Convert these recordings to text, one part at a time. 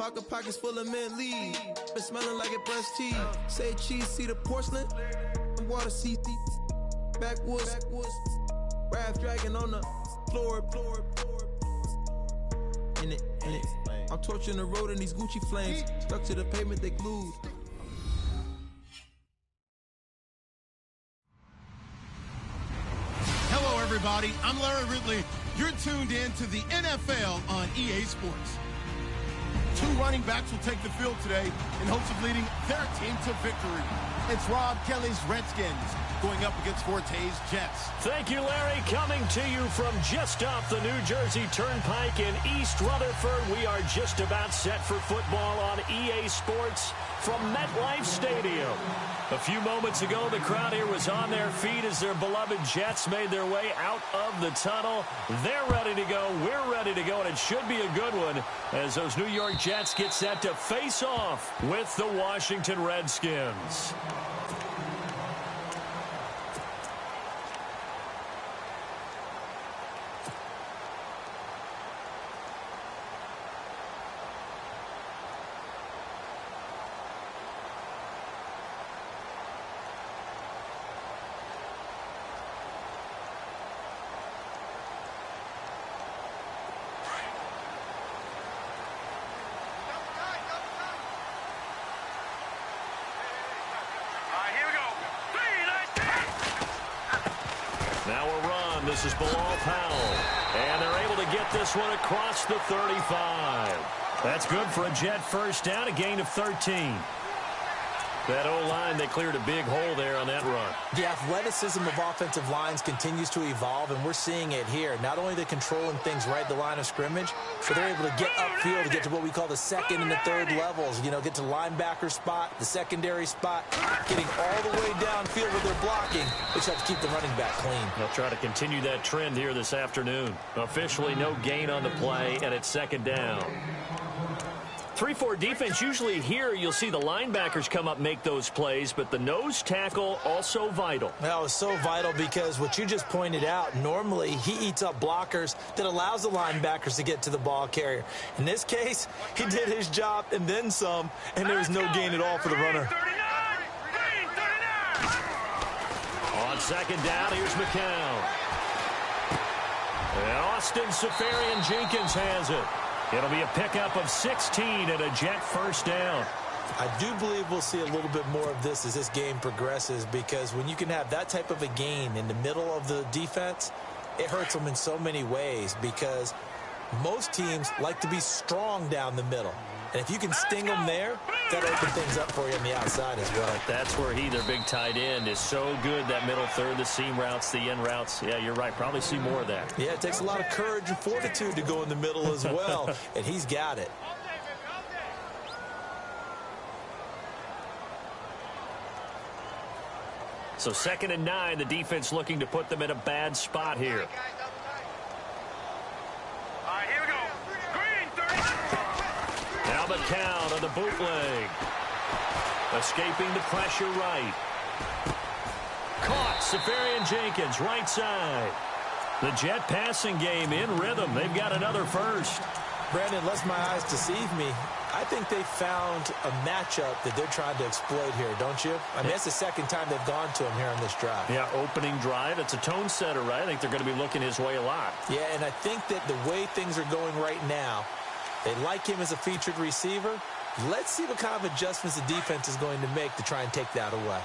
Pockets full of mint leaves. Been smelling like it brushed teeth. Say cheese, see the porcelain. Water, see backwoods. Raft dragging on the floor. In it. I'm torching the road in these Gucci flames. Stuck to the pavement, they glued. Hello, everybody. I'm Larry Ridley. You're tuned in to the NFL on EA Sports. 2 running backs will take the field today in hopes of leading their team to victory. It's Rob Kelly's Redskins going up against Forte's Jets. Thank you, Larry. Coming to you from just off the New Jersey Turnpike in East Rutherford. We are just about set for football on EA Sports from MetLife Stadium. A few moments ago, the crowd here was on their feet as their beloved Jets made their way out of the tunnel. They're ready to go. We're ready to go, and it should be a good one as those New York Jets get set to face off with the Washington Redskins. Now a run. This is Bilal Powell. And they're able to get this one across the 35. That's good for a Jet first down, a gain of 13. That O-line, they cleared a big hole there on that run. The athleticism of offensive lines continues to evolve, and we're seeing it here. Not only are they controlling things right at the line of scrimmage, but they're able to get upfield to get to what we call the second and the third levels. You know, get to linebacker spot, the secondary spot, getting all the way downfield with their blocking, which helps keep the running back clean. They'll try to continue that trend here this afternoon. Officially no gain on the play, and it's second down. 3-4 defense, usually here you'll see the linebackers come up, make those plays, but the nose tackle also vital. Well, it's so vital because what you just pointed out, normally he eats up blockers that allows the linebackers to get to the ball carrier. In this case, he did his job and then some, and there was no gain at all for the runner. On second down, here's McCown. And Austin Seferian-Jenkins has it. It'll be a pickup of 16 and a Jet first down. I do believe we'll see a little bit more of this as this game progresses, because when you can have that type of a gain in the middle of the defense, it hurts them in so many ways, because most teams like to be strong down the middle. And if you can sting them there, that'll open things up for you on the outside as well. That's where their big tight end, is so good, that middle third, the seam routes, the end routes. Yeah, you're right. Probably see more of that. Yeah, it takes a lot of courage and fortitude to go in the middle as well, and he's got it. So 2nd and 9, the defense looking to put them in a bad spot here. Now McCown on the bootleg. Escaping the pressure right. Caught. Seferian-Jenkins, right side. The Jet passing game in rhythm. They've got another first. Brandon, lest my eyes deceive me, I think they found a matchup that they're trying to exploit here, don't you? I mean, it's the second time they've gone to him here on this drive. Yeah, opening drive. It's a tone setter, right? I think they're going to be looking his way a lot. Yeah, and I think that the way things are going right now, they like him as a featured receiver. Let's see what kind of adjustments the defense is going to make to try and take that away.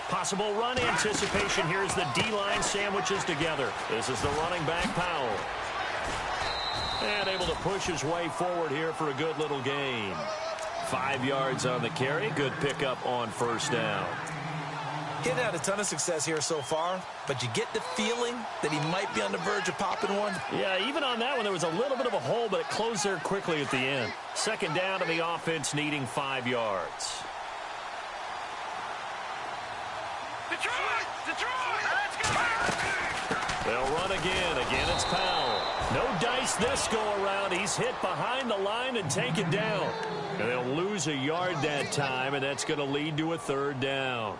Possible run anticipation. Here's the D-line sandwiches together. This is the running back, Powell. And able to push his way forward here for a good little gain. 5 yards on the carry. Good pickup on first down. He hadn't had a ton of success here so far, but you get the feeling that he might be on the verge of popping one. Yeah, even on that one, there was a little bit of a hole, but it closed there quickly at the end. Second down, and the offense needing 5 yards. They'll run again. Again, it's Powell. No dice this go-around. He's hit behind the line and taken down. And they'll lose a yard that time, and that's going to lead to a third down.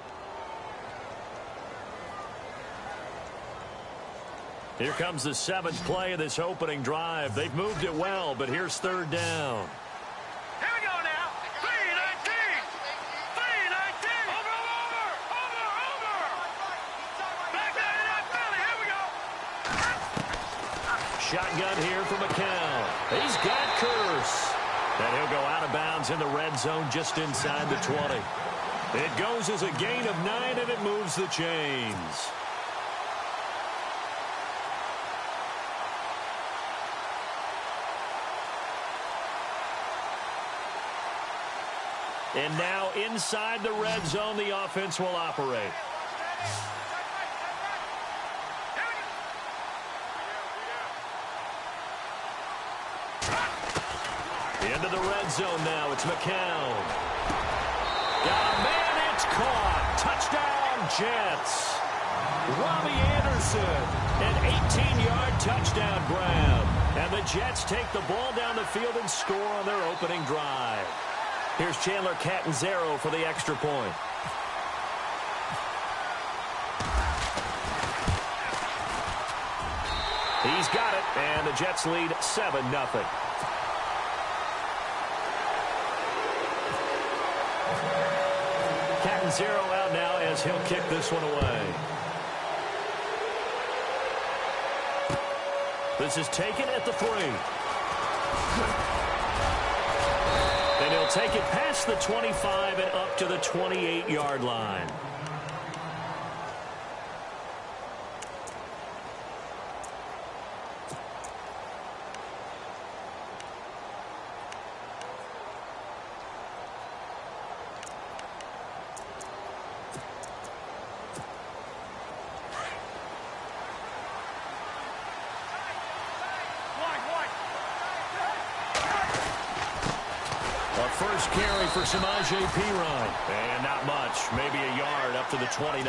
Here comes the 7th play of this opening drive. They've moved it well, but here's third down. Here we go now. 3-19. 3-19. Over. Back down in that belly. Here we go. Shotgun here for McCown. He's got Curse. And he'll go out of bounds in the red zone just inside the 20. It goes as a gain of 9, and it moves the chains. And now inside the red zone, the offense will operate. Into the red zone now. It's McCown. Got a man. It's caught. Touchdown, Jets. Robbie Anderson. An 18-yard touchdown grab. And the Jets take the ball down the field and score on their opening drive. Here's Chandler Catanzaro for the extra point. He's got it, and the Jets lead 7-0. Catanzaro out now as he'll kick this one away. This is taken at the 3. And he'll take it past the 25 and up to the 28-yard line. First carry for Samaje Perine. And not much. Maybe a yard up to the 29.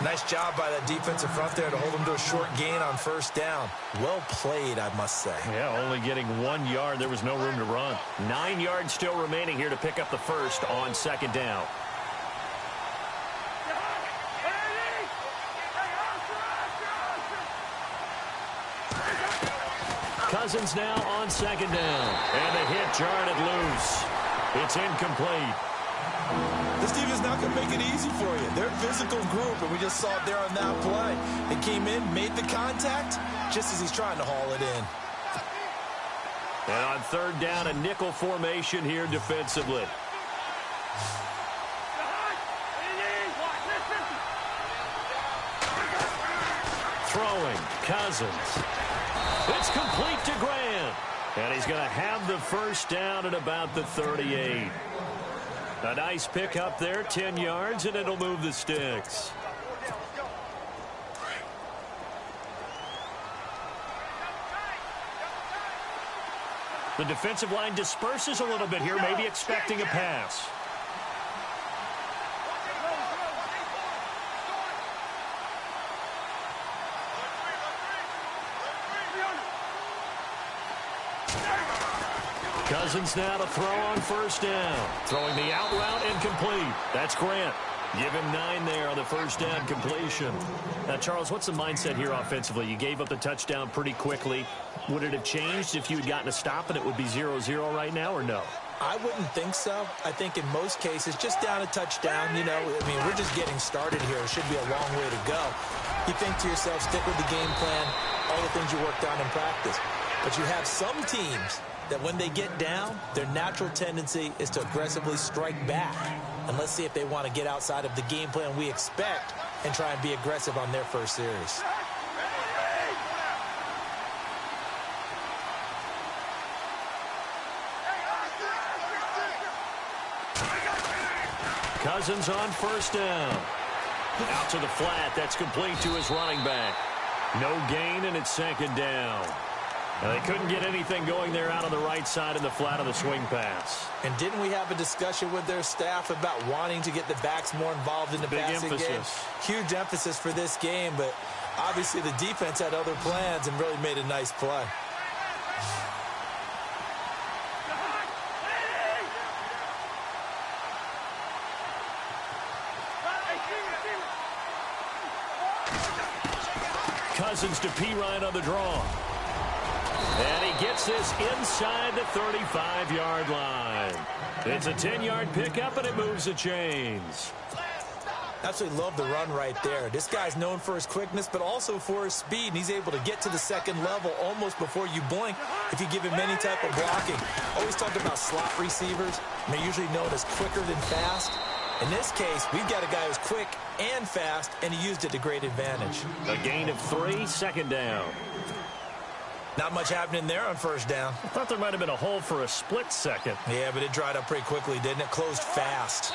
Nice job by that defensive front there to hold them to a short gain on first down. Well played, I must say. Yeah, only getting 1 yard. There was no room to run. 9 yards still remaining here to pick up the first on second down. Cousins now on second down. And the hit jarred it loose. It's incomplete. This team is not going to make it easy for you. They're a physical group, and we just saw it there on that play. They came in, made the contact, just as he's trying to haul it in. And on third down, a nickel formation here defensively. Throwing, Cousins. It's complete to Grant. And he's going to have the first down at about the 38. A nice pick up there, 10 yards, and it'll move the sticks. The defensive line disperses a little bit here, maybe expecting a pass. Cousins now to throw on first down. Throwing the out route incomplete. That's Grant. Give him 9 there on the first down completion. Now, Charles, what's the mindset here offensively? You gave up the touchdown pretty quickly. Would it have changed if you had gotten a stop and it would be 0-0 right now, or no? I wouldn't think so. I think in most cases, just down a touchdown, you know, I mean, we're just getting started here. It should be a long way to go. You think to yourself, stick with the game plan, all the things you worked on in practice. But you have some teams that when they get down, their natural tendency is to aggressively strike back. And let's see if they want to get outside of the game plan we expect and try and be aggressive on their first series. Cousins on first down. Out to the flat. That's complete to his running back. No gain, and it's second down. Now, they couldn't get anything going there out on the right side of the flat of the swing pass. And didn't we have a discussion with their staff about wanting to get the backs more involved in the passing game? Huge emphasis for this game, but Obviously, the defense had other plans and really made a nice play. Cousins to Pirine on the draw. And he gets this inside the 35-yard line. It's a 10-yard pickup, and it moves the chains. Absolutely love the run right there. This guy's known for his quickness, but also for his speed, and he's able to get to the second level almost before you blink if you give him any type of blocking. Always talk about slot receivers, and they're usually known as quicker than fast. In this case, we've got a guy who's quick and fast, and he used it to great advantage. A gain of 3, second down. Not much happening there on first down. I thought there might have been a hole for a split second. Yeah, but it dried up pretty quickly, didn't it? Closed fast.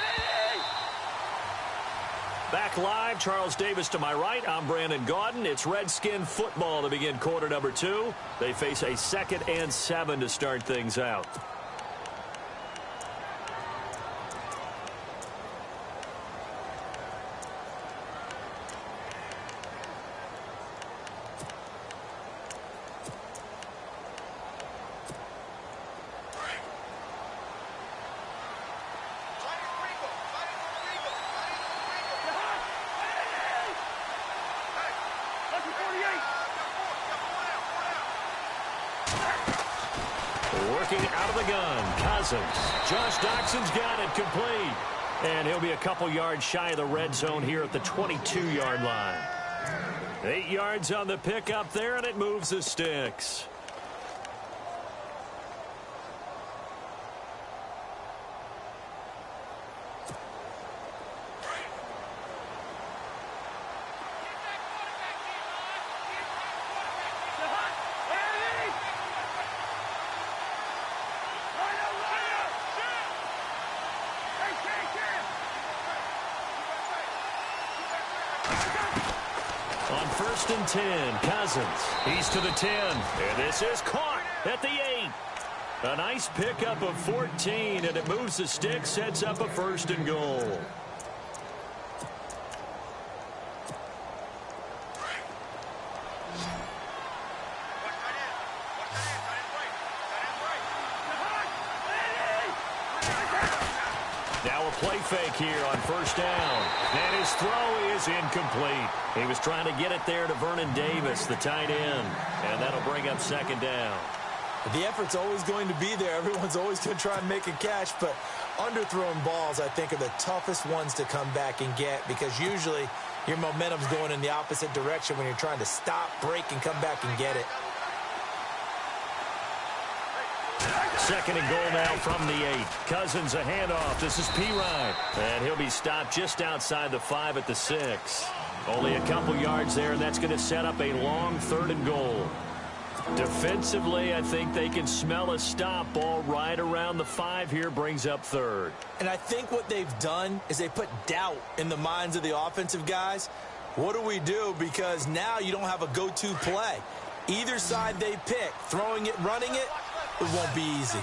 Back live, Charles Davis to my right. I'm Brandon Gaudin. It's Redskin football to begin quarter number 2. They face a 2nd and 7 to start things out. Working out of the gun, Cousins. Josh Doxson's got it complete. And he'll be a couple yards shy of the red zone here at the 22-yard line. 8 yards on the pickup there, and it moves the sticks. On 1st and 10, Cousins. He's to the 10, and this is caught at the 8. A nice pickup of 14, and it moves the stick, sets up a 1st and goal. Now a play fake here on 1st down. And his throw is incomplete. He was trying to get it there to Vernon Davis, the tight end. And that'll bring up 2nd down. The effort's always going to be there. Everyone's always going to try and make a catch. But underthrown balls, I think, are the toughest ones to come back and get, because usually your momentum's going in the opposite direction when you're trying to stop, break, and come back and get it. 2nd and goal now from the 8. Cousins a handoff. This is Pirine. And he'll be stopped just outside the 5 at the 6. Only a couple yards there, and that's going to set up a long 3rd and goal. Defensively, I think they can smell a stop. Ball right around the 5 here, brings up 3rd. And I think what they've done is they put doubt in the minds of the offensive guys. What do we do? Because now you don't have a go-to play. Either side they pick, throwing it, running it, it won't be easy.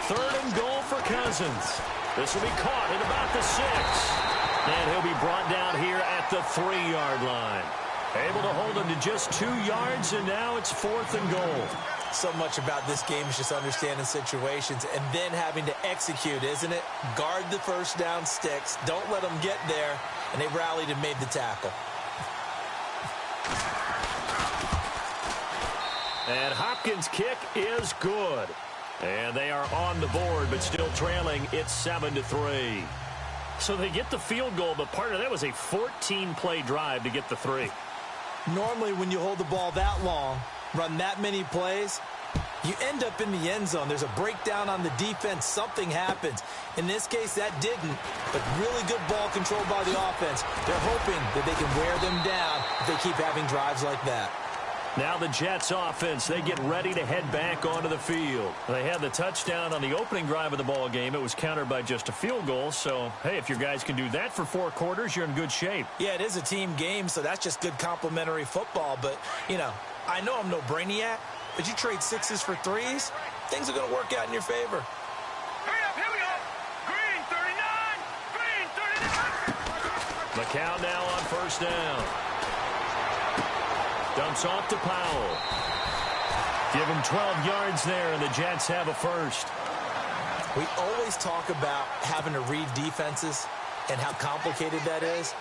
3rd and goal for Cousins. This will be caught at about the 6. And he'll be brought down here at the 3-yard line. Able to hold him to just 2 yards, and now it's 4th and goal. So much about this game is just understanding situations and then having to execute, isn't it? Guard the 1st down sticks. Don't let them get there. And they rallied and made the tackle. And Hopkins' kick is good. And they are on the board, but still trailing. It's 7-3. So they get the field goal, but part of that was a 14-play drive to get the 3. Normally, when you hold the ball that long, run that many plays, you end up in the end zone. There's a breakdown on the defense. Something happens. In this case, that didn't. But really good ball control by the offense. They're hoping that they can wear them down if they keep having drives like that. Now the Jets offense, they get ready to head back onto the field. They had the touchdown on the opening drive of the ball game. It was countered by just a field goal. So, hey, if your guys can do that for 4 quarters, you're in good shape. Yeah, it is a team game, so that's just good complementary football. But, you know, I know I'm no brainiac, but you trade 6s for 3s, things are going to work out in your favor. Hurry up, here we go. McCown now on first down. Dumps off to Powell. Give him 12 yards there, and the Jets have a first. We always talk about having to read defenses and how complicated that is.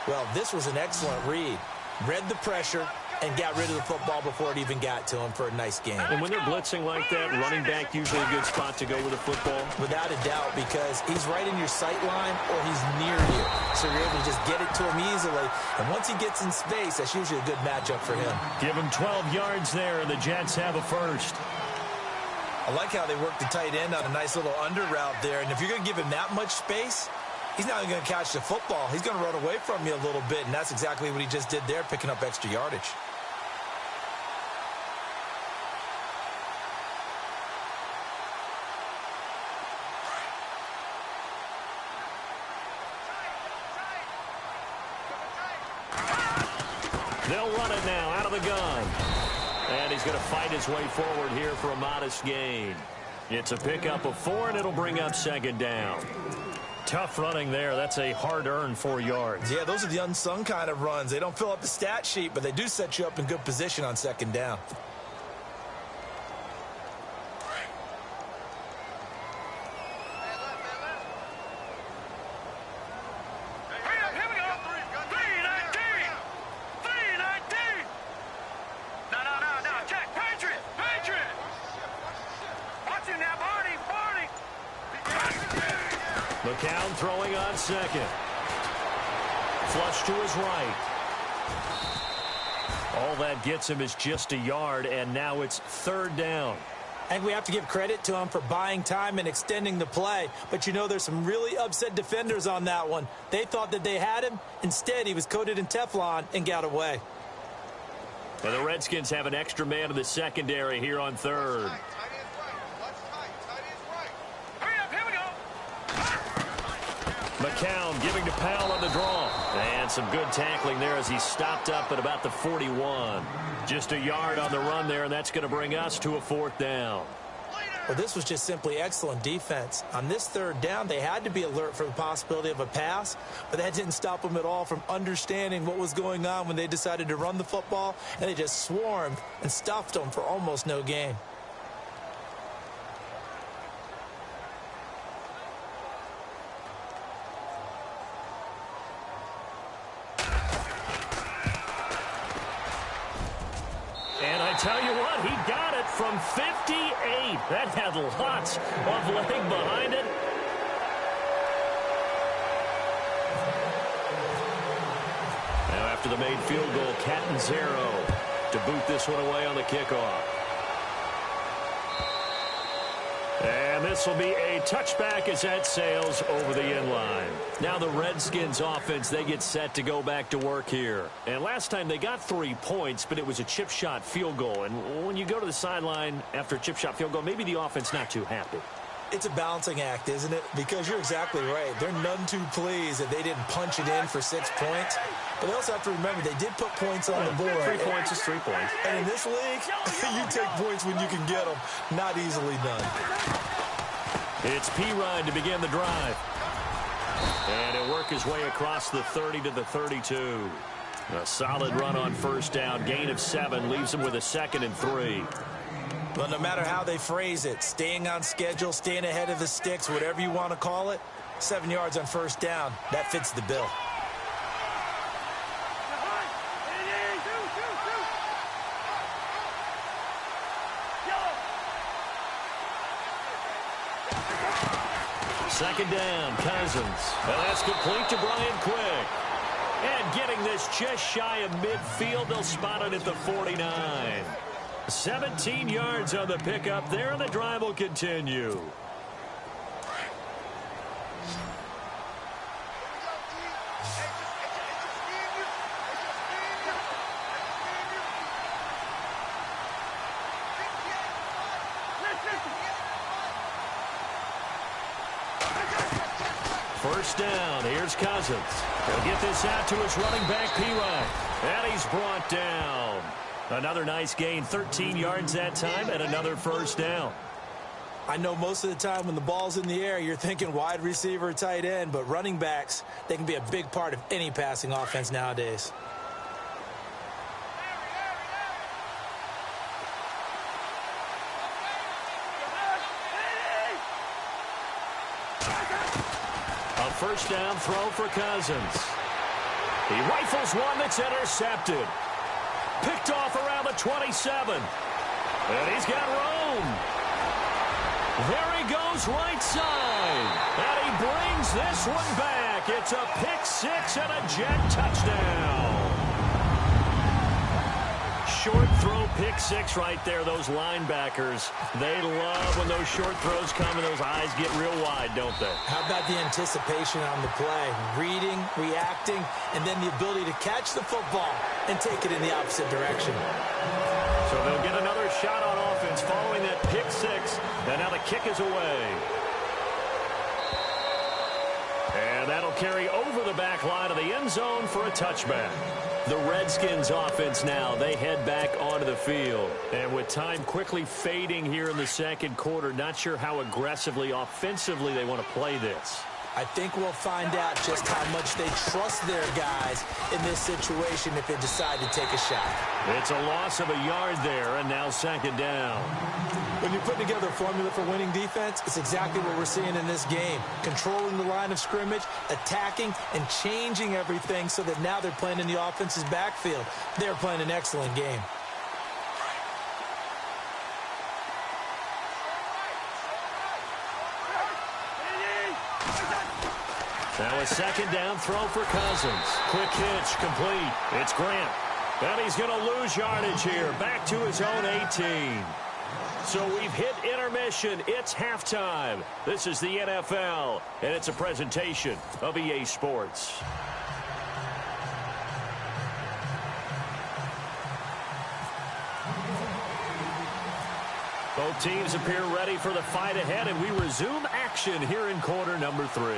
Well, this was an excellent read. Read the pressure and got rid of the football before it even got to him for a nice game. And when they're blitzing like that, running back usually a good spot to go with the football? Without a doubt, because he's right in your sight line or he's near you. So you're able to just get it to him easily. And once he gets in space, that's usually a good matchup for him. Give him 12 yards there, and the Jets have a first. I like how they work the tight end on a nice little under route there. And if you're going to give him that much space, he's not going to catch the football. He's going to run away from you a little bit, and that's exactly what he just did there, picking up extra yardage. They'll run it now out of the gun. And he's going to fight his way forward here for a modest gain. It's a pickup of 4, and it'll bring up second down. Tough running there. That's a hard-earned 4 yards. Yeah, those are the unsung kind of runs. They don't fill up the stat sheet, but they do set you up in good position on second down. McCown throwing on second. Flush to his right. All that gets him is just a yard, and now it's third down. And we have to give credit to him for buying time and extending the play. But, you know, there's some really upset defenders on that one. They thought that they had him. Instead, he was coated in Teflon and got away. And the Redskins have an extra man in the secondary here on third. McCown giving to Powell on the draw. And some good tackling there as he stopped up at about the 41. Just a yard on the run there, and that's going to bring us to a fourth down. Well, this was just simply excellent defense. On this third down, they had to be alert for the possibility of a pass, but that didn't stop them at all from understanding what was going on when they decided to run the football, and they just swarmed and stuffed them for almost no gain. Tell you what, he got it from 58. That had lots of leg behind it. Now after the made field goal, Catanzaro to boot this one away on the kickoff. And this will be a touchback as that sails over the end line. Now the Redskins offense, they get set to go back to work here. And last time they got 3 points, but it was a chip shot field goal. And when you go to the sideline after a chip shot field goal, maybe the offense not too happy. It's a balancing act, isn't it? Because you're exactly right. They're none too pleased that they didn't punch it in for 6 points. But they also have to remember they did put points on the board. 3 points is 3 points. And in this league, you take points when you can get them. Not easily done. It's P-Ryan to begin the drive. And he'll work his way across the 30 to the 32. A solid run on first down. Gain of 7 leaves him with a 2nd and 3. But no matter how they phrase it, staying on schedule, staying ahead of the sticks, whatever you want to call it, 7 yards on first down, that fits the bill. Second down, Cousins. And that's complete to Brian Quick. And getting this just shy of midfield, they'll spot it at the 49. 17 yards on the pickup there, and the drive will continue. First down, here's Cousins. He'll get this out to his running back, P-Ryan. And he's brought down. Another nice gain, 13 yards that time, and another first down. I know most of the time when the ball's in the air, you're thinking wide receiver, tight end, but running backs, they can be a big part of any passing offense nowadays. A first down throw for Cousins. He rifles one that's intercepted. Picked off around the 27. And he's got room. There he goes right side. And he brings this one back. It's a pick six and a jet touchdown. Short throw pick six right there. Those linebackers, they love when those short throws come and those eyes get real wide, don't they? How about the anticipation on the play? Reading, reacting, and then the ability to catch the football and take it in the opposite direction. So they'll get another shot on offense following that pick six. And now the kick is away. And that'll carry over the back line of the end zone for a touchback. The Redskins offense now, they head back onto the field. And with time quickly fading here in the second quarter, not sure how aggressively, offensively they want to play this. I think we'll find out just how much they trust their guys in this situation if they decide to take a shot. It's a loss of a yard there, and now second down. When you're putting together a formula for winning defense, it's exactly what we're seeing in this game. Controlling the line of scrimmage, attacking, and changing everything so that now they're playing in the offense's backfield. They're playing an excellent game. Now a second down throw for Cousins. Quick hitch, complete. It's Grant. And he's going to lose yardage here. Back to his own 18. So we've hit intermission. It's halftime. This is the NFL, and it's a presentation of EA Sports. Both teams appear ready for the fight ahead, and we resume action here in quarter number 3.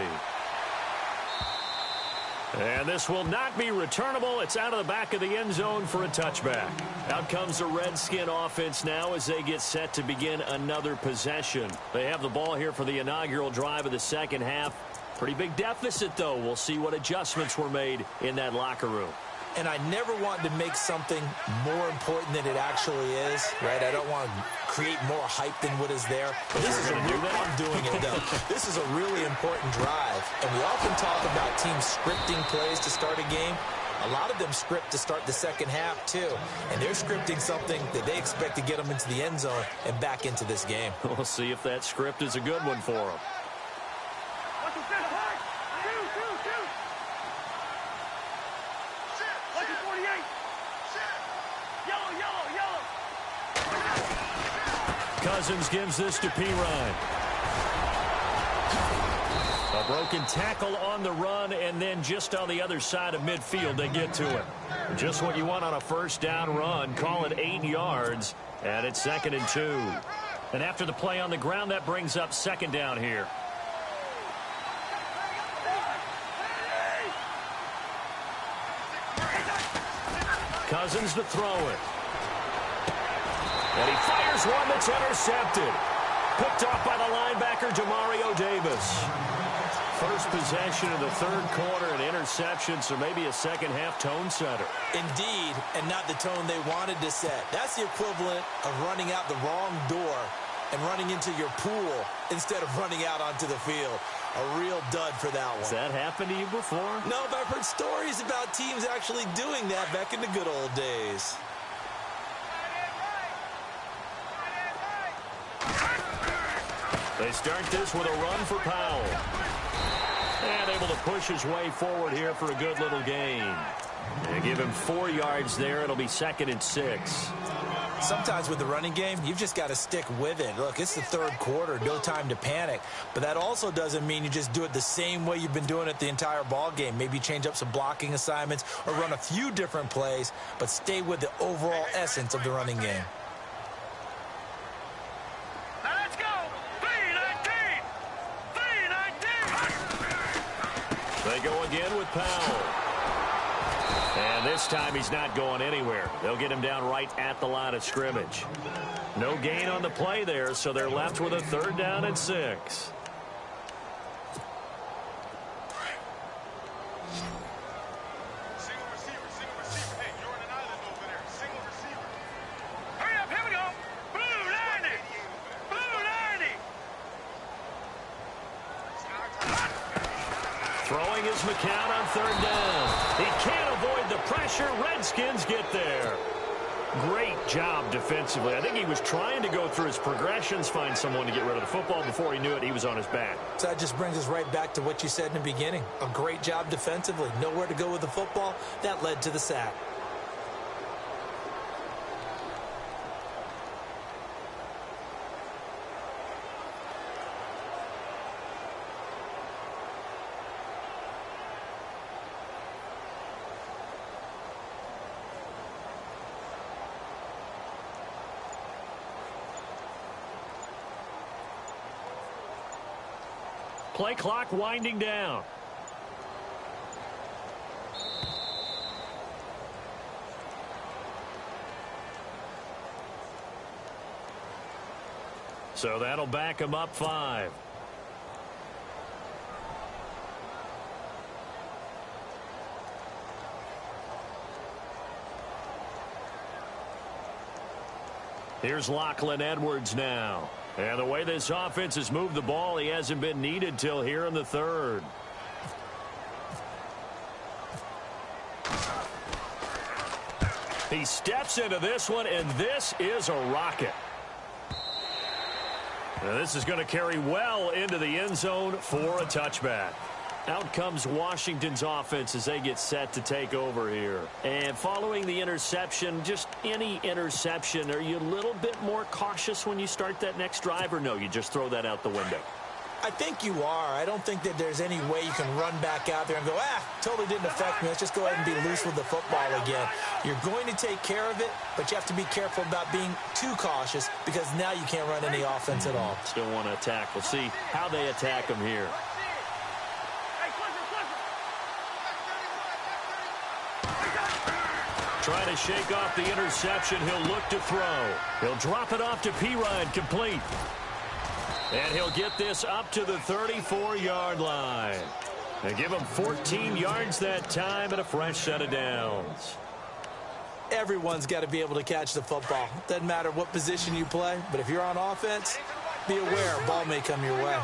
And this will not be returnable. It's out of the back of the end zone for a touchback. Out comes the Redskin offense now as they get set to begin another possession. They have the ball here for the inaugural drive of the second half. Pretty big deficit, though. We'll see what adjustments were made in that locker room. And I never want to make something more important than it actually is, right? I don't want to create more hype than what is there. But this is a real, I'm doing it, though. This is a really important drive. And we often talk about teams scripting plays to start a game. A lot of them script to start the second half, too. And they're scripting something that they expect to get them into the end zone and back into this game. We'll see if that script is a good one for them. Cousins gives this to Pirine. A broken tackle on the run, and then just on the other side of midfield, they get to it. Just what you want on a first down run. Call it 8 yards, and it's 2nd and 2. And after the play on the ground, that brings up second down here. Cousins to throw it. And he fires one that's intercepted. Picked off by the linebacker, Demario Davis. First possession of the third quarter, an interception, so maybe a second-half tone setter. Indeed, and not the tone they wanted to set. That's the equivalent of running out the wrong door and running into your pool instead of running out onto the field. A real dud for that one. Has that happened to you before? No, but I've heard stories about teams actually doing that back in the good old days. They start this with a run for Powell. And able to push his way forward here for a good little gain. They give him 4 yards there. It'll be 2nd and 6. Sometimes with the running game, you've just got to stick with it. Look, it's the third quarter, no time to panic. But that also doesn't mean you just do it the same way you've been doing it the entire ball game. Maybe change up some blocking assignments or run a few different plays, but stay with the overall essence of the running game. They go again with Powell. And this time he's not going anywhere. They'll get him down right at the line of scrimmage. No gain on the play there, so they're left with a 3rd down and 6. Single receiver. Hey, you're on an island over there. Single receiver. Hurry up, here we go. Blue 90. Blue 90. Throwing is McCown on 3rd down. He can't avoid the pressure. Redskins get there. Great job defensively. I think he was trying to go through his progressions, find someone to get rid of the football. Before he knew it, he was on his back. So that just brings us right back to what you said in the beginning. A great job defensively. Nowhere to go with the football. That led to the sack. Play clock winding down. So that'll back him up 5. Here's Lachlan Edwards now. And the way this offense has moved the ball, he hasn't been needed till here in the 3rd. He steps into this one, and this is a rocket. Now this is going to carry well into the end zone for a touchback. Out comes Washington's offense as they get set to take over here. And following the interception, just any interception, are you a little bit more cautious when you start that next drive, or no, you just throw that out the window? I think you are. I don't think that there's any way you can run back out there and go, totally didn't affect me. Let's just go ahead and be loose with the football again. You're going to take care of it, but you have to be careful about being too cautious because now you can't run any offense at all. Still want to attack. We'll see how they attack him here. Trying to shake off the interception. He'll look to throw. He'll drop it off to Pirine, complete. And he'll get this up to the 34-yard line. They give him 14 yards that time and a fresh set of downs. Everyone's got to be able to catch the football. Doesn't matter what position you play, but if you're on offense, be aware a ball may come your way.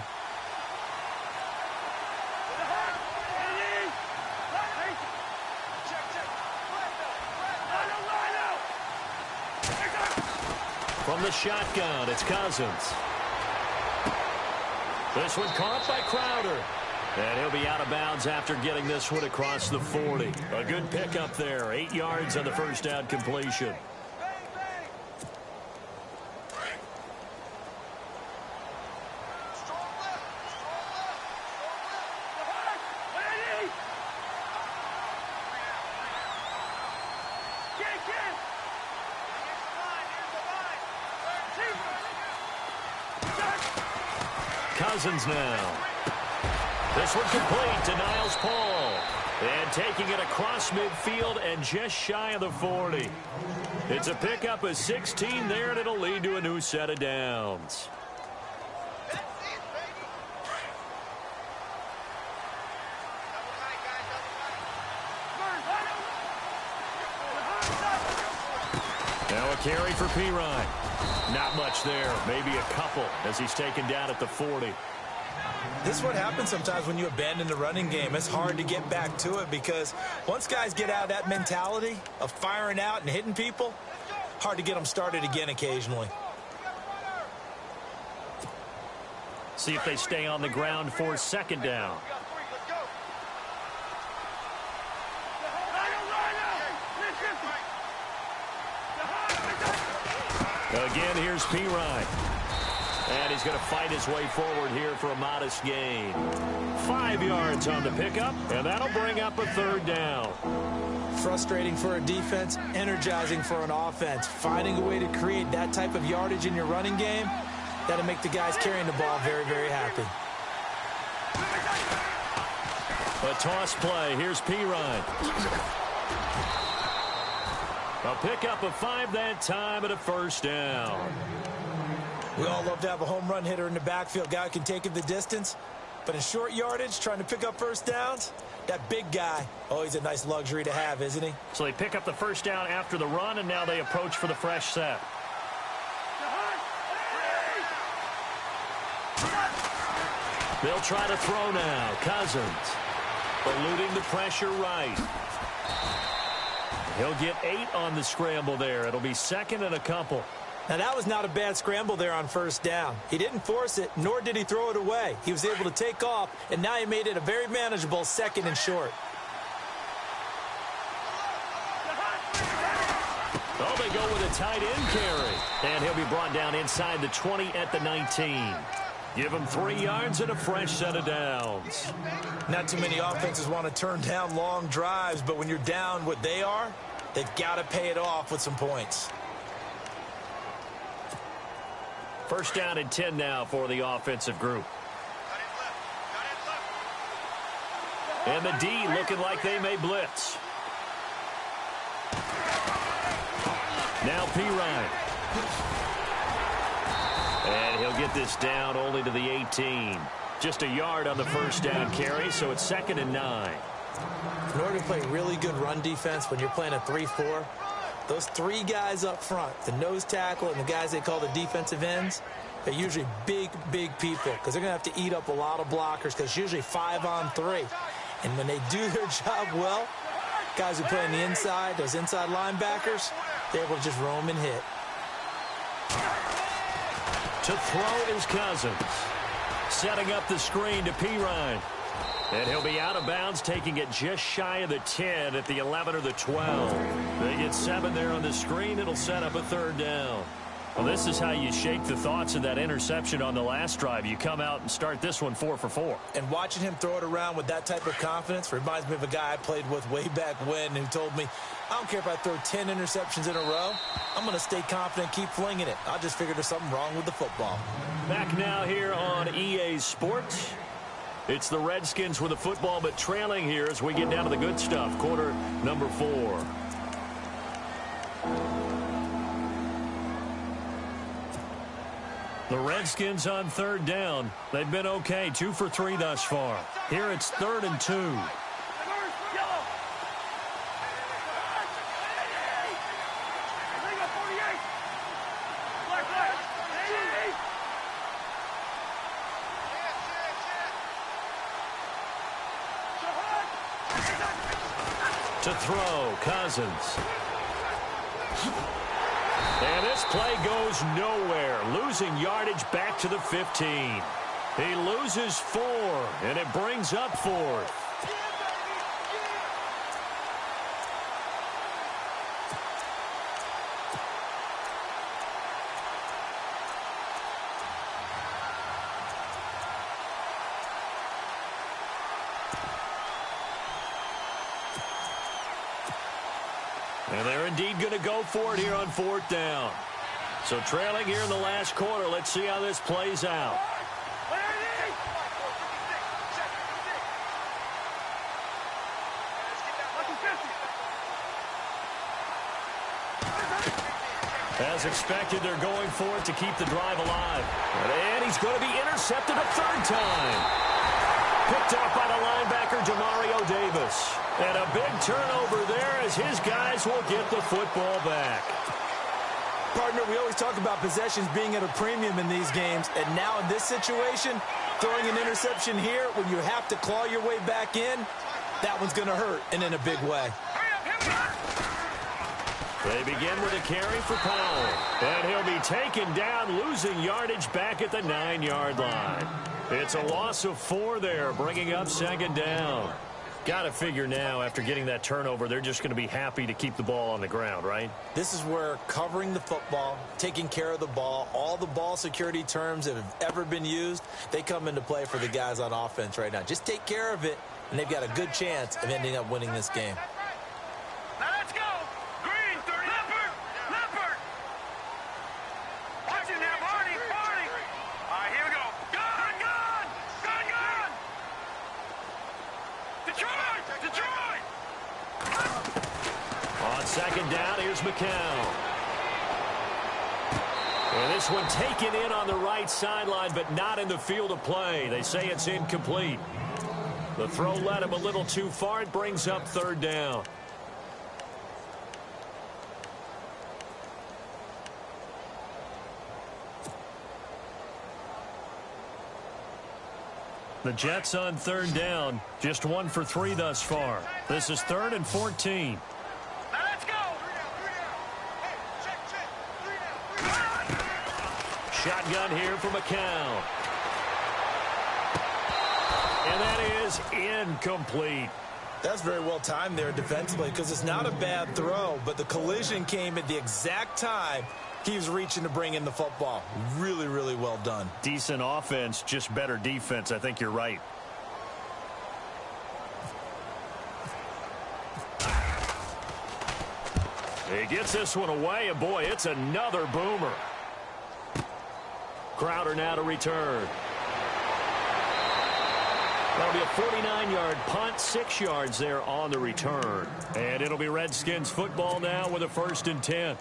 From the shotgun, it's Cousins. This one caught by Crowder. And he'll be out of bounds after getting this one across the 40. A good pickup there. 8 yards on the first down completion. Cousins now. This one complete to Niles Paul. And taking it across midfield and just shy of the 40. It's a pickup of 16 there, and it'll lead to a new set of downs. Now a carry for Pirine. Not much there. Maybe a couple as he's taken down at the 40. This is what happens sometimes when you abandon the running game. It's hard to get back to it because once guys get out of that mentality of firing out and hitting people, hard to get them started again occasionally. See if they stay on the ground for second down. Again, here's Pirine. And he's going to fight his way forward here for a modest gain. 5 yards on the pickup, and that'll bring up a third down. Frustrating for a defense, energizing for an offense. Finding a way to create that type of yardage in your running game, that'll make the guys carrying the ball very, very happy. A toss play. Here's Pirine. A pickup of 5 that time and a first down. We all love to have a home run hitter in the backfield. Guy can take it the distance. But in short yardage, trying to pick up first downs, that big guy, oh, he's a nice luxury to have, isn't he? So they pick up the first down after the run, and now they approach for the fresh set. They'll try to throw now. Cousins eluding the pressure right. He'll get 8 on the scramble there. It'll be second and a couple. Now, that was not a bad scramble there on first down. He didn't force it, nor did he throw it away. He was able to take off, and now he made it a very manageable second and short. Oh, they go with a tight end carry. And he'll be brought down inside the 20 at the 19. Give him 3 yards and a fresh set of downs. Not too many offenses want to turn down long drives, but when you're down what they are, they've got to pay it off with some points. First down and 10 now for the offensive group. And the D looking like they may blitz. Now P. Ryan. And he'll get this down only to the 18. Just a yard on the first down carry, so it's second and 9. In order to play really good run defense when you're playing a 3-4, those 3 guys up front, the nose tackle and the guys they call the defensive ends, they're usually big, big people because they're going to have to eat up a lot of blockers because it's usually 5 on 3. And when they do their job well, guys who play on the inside, those inside linebackers, they're able to just roam and hit. To throw is Cousins. Setting up the screen to P. Ryan. And he'll be out of bounds, taking it just shy of the 10 at the 11 or the 12. They get 7 there on the screen. It'll set up a third down. Well, this is how you shake the thoughts of that interception on the last drive. You come out and start this one 4 for 4. And watching him throw it around with that type of confidence reminds me of a guy I played with way back when who told me, I don't care if I throw 10 interceptions in a row. I'm going to stay confident, keep flinging it. I just figured there's something wrong with the football. Back now here on EA Sports. It's the Redskins with the football, but trailing here as we get down to the good stuff. Quarter number 4. The Redskins on third down. They've been okay, 2 for 3 thus far. Here it's 3rd and 2. To throw, Cousins. And this play goes nowhere, losing yardage back to the 15. He loses 4, and it brings up 4th. And they're indeed going to go for it here on 4th down. So trailing here in the last quarter. Let's see how this plays out. As expected, they're going for it to keep the drive alive. And he's going to be intercepted a 3rd time. Picked off by the linebacker, Demario Davis. And a big turnover there as his guys will get the football back. Partner, we always talk about possessions being at a premium in these games. And now in this situation, throwing an interception here when you have to claw your way back in, that one's going to hurt, and in a big way. They begin with a carry for Powell. And he'll be taken down, losing yardage back at the 9-yard line. It's a loss of 4 there, bringing up 2nd down. Got to figure now, after getting that turnover, they're just going to be happy to keep the ball on the ground, right? This is where covering the football, taking care of the ball, all the ball security terms that have ever been used, they come into play for the guys on offense right now. Just take care of it, and they've got a good chance of ending up winning this game. Now let's go. Green, 30. Leopard. Watch it now, Barney. All right, here we go. Gun. Detroit. Second down, here's McCown. And this one taken in on the right sideline, but not in the field of play. They say it's incomplete. The throw led him a little too far. It brings up third down. The Jets on third down, just 1 for 3 thus far. This is 3rd and 14. Now let's go. Shotgun here for McCown. And that is incomplete. That's very well timed there defensively because it's not a bad throw, but the collision came at the exact time he was reaching to bring in the football. Really, really well done. Decent offense, just better defense. I think you're right. He gets this one away, and boy, it's another boomer. Crowder now to return. That'll be a 49-yard punt, 6 yards there on the return. And it'll be Redskins football now with a 1st and 10.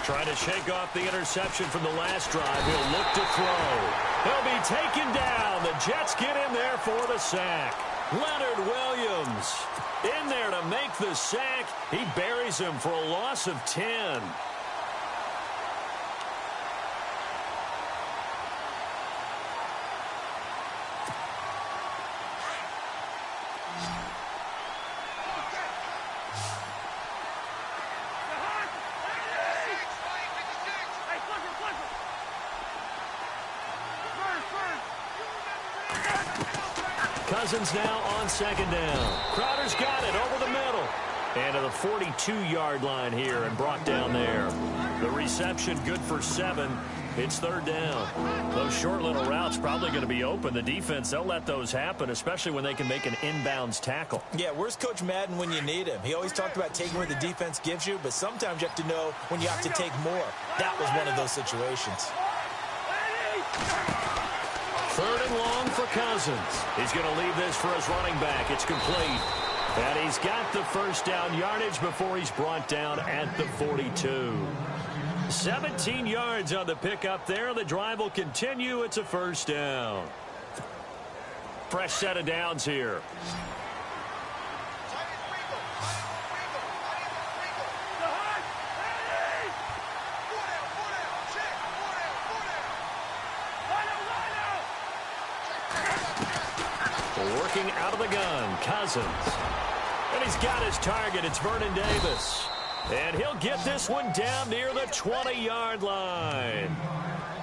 Trying to shake off the interception from the last drive. He'll look to throw. He'll be taken down. The Jets get in there for the sack. Leonard Williams in there to make the sack. He buries him for a loss of 10. Cousins now on second down. Crowder's got it over the middle. And to the 42-yard line here and brought down there. The reception good for 7. It's third down. Those short little routes probably going to be open. The defense, they'll let those happen, especially when they can make an inbounds tackle. Yeah, where's Coach Madden when you need him? He always talked about taking what the defense gives you, but sometimes you have to know when you have to take more. That was one of those situations. Third and long for Cousins. He's going to leave this for his running back. It's complete. And he's got the first down yardage before he's brought down at the 42. 17 yards on the pickup there. The drive will continue. It's a first down. Fresh set of downs here. Working out of the gun, Cousins. And he's got his target. It's Vernon Davis. And he'll get this one down near the 20-yard line.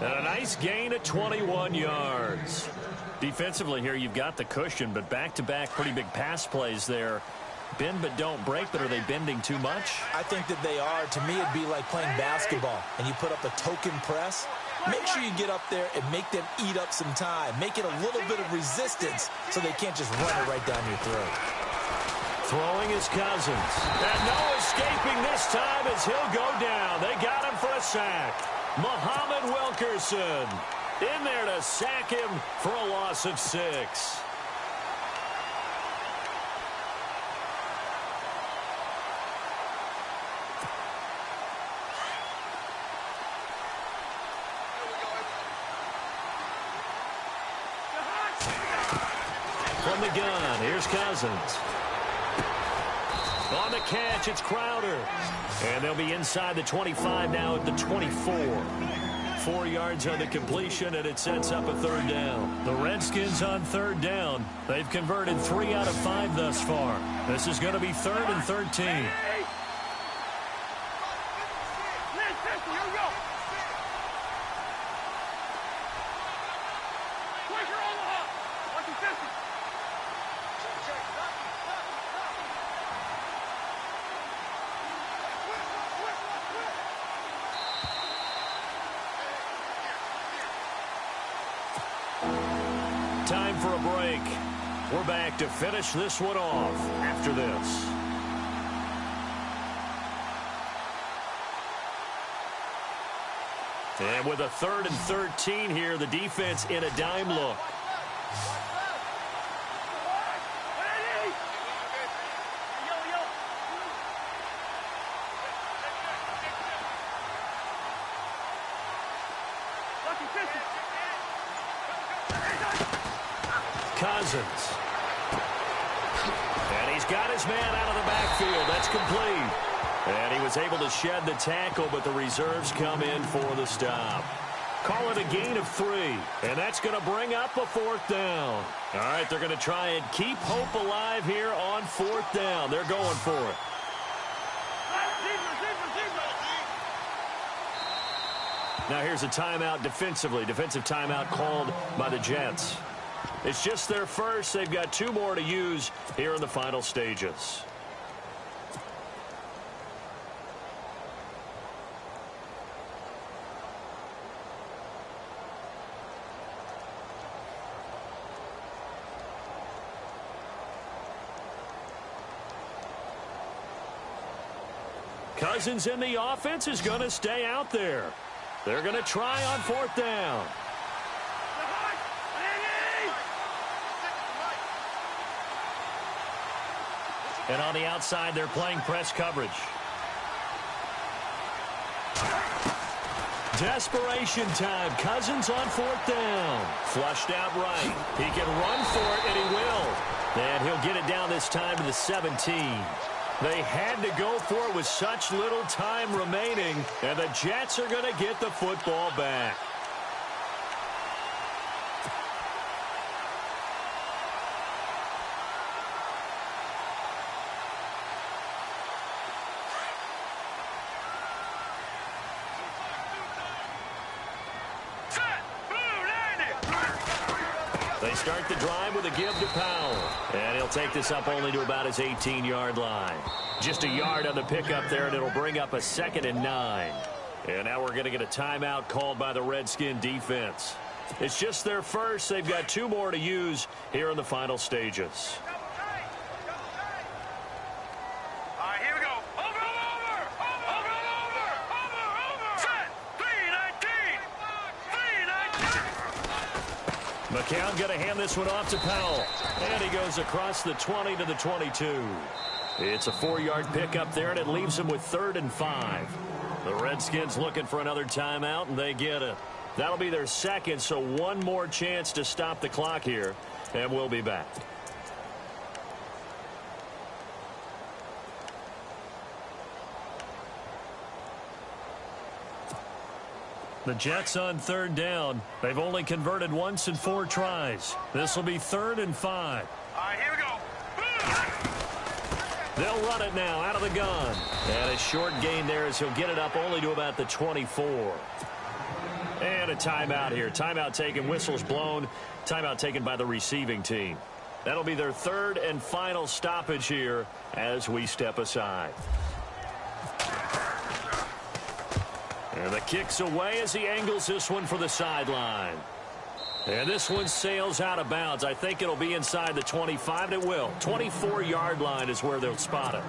And a nice gain of 21 yards. Defensively here, you've got the cushion, but back-to-back pretty big pass plays there. Bend but don't break, but are they bending too much? I think that they are. To me, it'd be like playing basketball, and you put up a token press. Make sure you get up there and make them eat up some time. Make it a little bit of resistance so they can't just run it right down your throat. Throwing is Cousins. And no escaping this time as he'll go down. They got him for a sack. Muhammad Wilkerson in there to sack him for a loss of 6. From the gun, here's Cousins. On the catch, it's Crowder. And they'll be inside the 25 now at the 24. 4 yards on the completion, and it sets up a third down. The Redskins on third down. They've converted 3 out of 5 thus far. This is going to be 3rd and 13. Time for a break. We're back to finish this one off after this. And with a 3rd and 13 here, the defense in a dime look. Cousins. And he's got his man out of the backfield. That's complete. And he was able to shed the tackle, but the reserves come in for the stop. Call it a gain of 3. And that's going to bring up a 4th down. All right, they're going to try and keep hope alive here on 4th down. They're going for it. Now here's a timeout defensively. Defensive timeout called by the Jets. It's just their first. They've got 2 more to use here in the final stages. Cousins in the offense is going to stay out there. They're going to try on 4th down. And on the outside, they're playing press coverage. Desperation time. Cousins on 4th down. Flushed out right. He can run for it, and he will. And he'll get it down this time to the 17. They had to go for it with such little time remaining, and the Jets are going to get the football back. They start the drive with a give to Powell. And he'll take this up only to about his 18-yard line. Just a yard on the pickup there, and it'll bring up a 2nd and 9. And now we're going to get a timeout called by the Redskin defense. It's just their first. They've got 2 more to use here in the final stages. McCown going to hand this one off to Powell. And he goes across the 20 to the 22. It's a 4-yard pickup there, and it leaves him with 3rd and 5. The Redskins looking for another timeout, and they get it. That'll be their 2nd, so 1 more chance to stop the clock here, and we'll be back. The Jets on 3rd down. They've only converted once in 4 tries. This will be 3rd and 5. All right, here we go. They'll run it now out of the gun. And a short gain there as he'll get it up only to about the 24. And a timeout here. Timeout taken, whistles blown. Timeout taken by the receiving team. That'll be their 3rd and final stoppage here as we step aside. And the kick's away as he angles this one for the sideline. And this one sails out of bounds. I think it'll be inside the 25. It will. 24-yard line is where they'll spot it.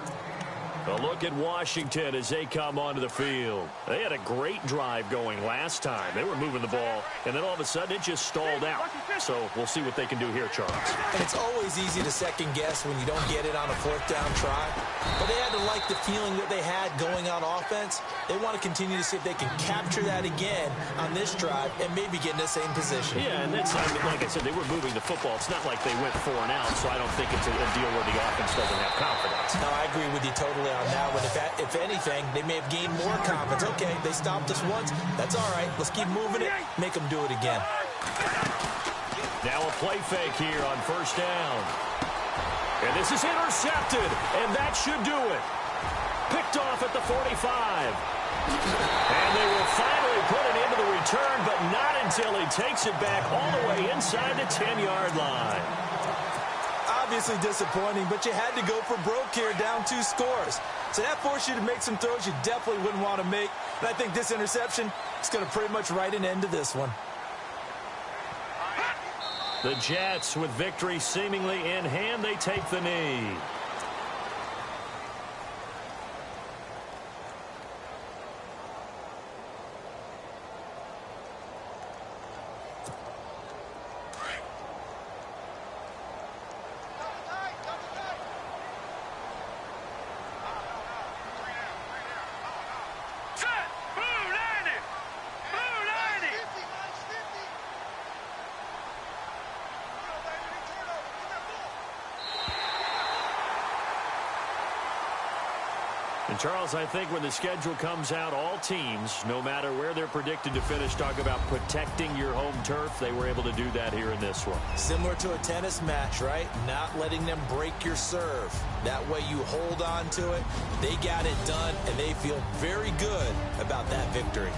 A look at Washington as they come onto the field. They had a great drive going last time. They were moving the ball, and then all of a sudden it just stalled out. So we'll see what they can do here, Charles. And it's always easy to second guess when you don't get it on a 4th down try. But they had to like the feeling that they had going on offense. They want to continue to see if they can capture that again on this drive and maybe get in the same position. Yeah, and that's, like I said, they were moving the football. It's not like they went 4 and out, so I don't think it's a deal where the offense doesn't have confidence. No, I agree with you totally on that one. If anything, they may have gained more confidence. Okay, they stopped us once. That's all right. Let's keep moving it. Make them do it again. Now a play fake here on 1st down. And this is intercepted, and that should do it. Picked off at the 45. And they will finally put it into the return, but not until he takes it back all the way inside the 10-yard line. Obviously disappointing, but you had to go for broke here, down 2 scores. So that forced you to make some throws you definitely wouldn't want to make. And I think this interception is going to pretty much write an end to this one. The Jets, with victory seemingly in hand, they take the knee. And Charles, I think when the schedule comes out, all teams, no matter where they're predicted to finish, talk about protecting your home turf. They were able to do that here in this one. Similar to a tennis match, right? Not letting them break your serve. That way you hold on to it. They got it done, and they feel very good about that victory.